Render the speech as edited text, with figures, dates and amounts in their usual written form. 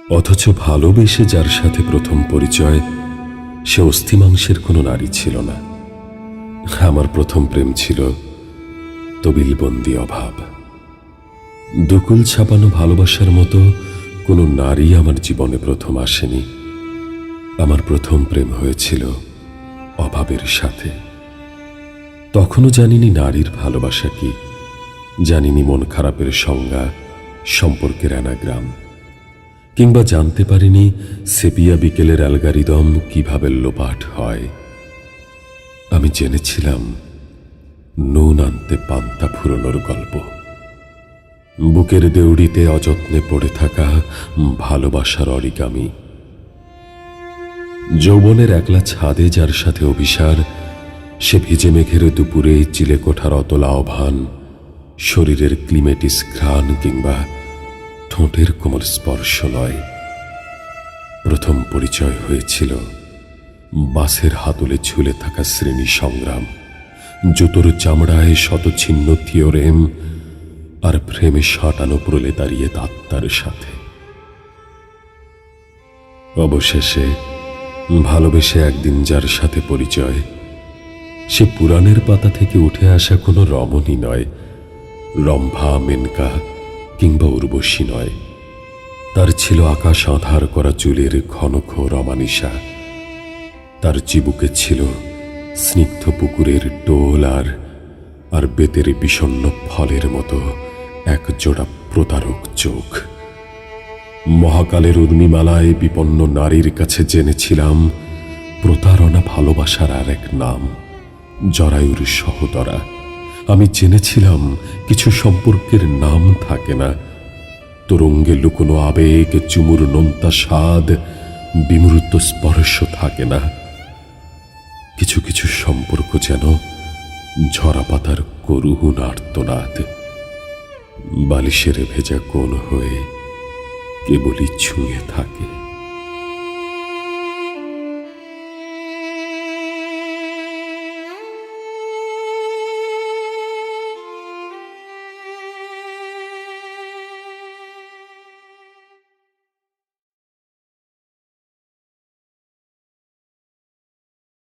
অথচ ভালোবেসে যার সাথে প্রথম পরিচয়, সে অস্থিমাংসের কোনো নারী ছিল না। আমার প্রথম প্রেম ছিল তবিলবন্দি অভাব। দুকুল ছাপানো ভালোবাসার মতো কোনো নারী আমার জীবনে প্রথম আসেনি। আমার প্রথম প্রেম হয়েছিল অভাবের সাথে। তখনও জানিনি নারীর ভালোবাসা কি, জানিনি মন খারাপের সংজ্ঞা, সম্পর্কের অ্যানাগ্রাম, কিংবা জানতে পারিনি সেপিয়া বিকেলের অ্যালগারিদম কিভাবে লোপাট হয়। আমি জেনেছিলাম নুন আনতে পান্তা ফুরোনোর গল্প, বুকের দেউড়িতে অযত্নে পড়ে থাকা ভালোবাসার অরিগামি। যৌবনের একলা ছাদে যার সাথে অভিসার, সে ভিজে মেঘের দুপুরে চিলেকোঠার অতল আহ্বান, শরীরের ক্লিমেটিস ঘ্রাণ কিংবা ঠোঁটের কোমল স্পর্শ নয়। প্রথম পরিচয় হয়েছিল বাসের হাতলে ঝুলে থাকা শ্রেণী সংগ্রাম, জুতোর চামড়ায় শতছিন্ন থিওরেম, আর ফ্রেমে সাঁটানো প্রলেতারিয়ে আত্মার সাথে। অবশেষে ভালোবেসে একদিন যার সাথে পরিচয়, সে পুরাণের পাতা থেকে উঠে আসা কোনো রমণী নয়, রম্ভা, মেনকা কিংবা উর্বশী নয়। তার ছিল আকাশ আঁধার করা চুলের ঘনঘোর অমানিসা। তার চিবুকে ছিল স্নিগ্ধ পুকুরের টোল আর বেতের বিষণ্ণ ফলের মতো এক জোড়া প্রতারক চোখ। মহাকালের উর্মিমালায় বিপন্ন নারীর কাছে জেনেছিলাম প্রতারণা ভালোবাসার আর এক নাম, জরায়ুর সহদরা। আমি জেনেছিলাম কিছু সম্পর্কের নাম থাকে না, তরঙ্গে লুকোনো আবেগ, চুমুর নোনতা স্বাদ, বিমূর্ত স্পর্শ থাকে না। কিছু কিছু সম্পর্ক যেন ঝরা পাতার করুণ আর্তনাদ, বালিশের ভেজা কোণ হয়ে কেবলই ছুঁয়ে থাকে।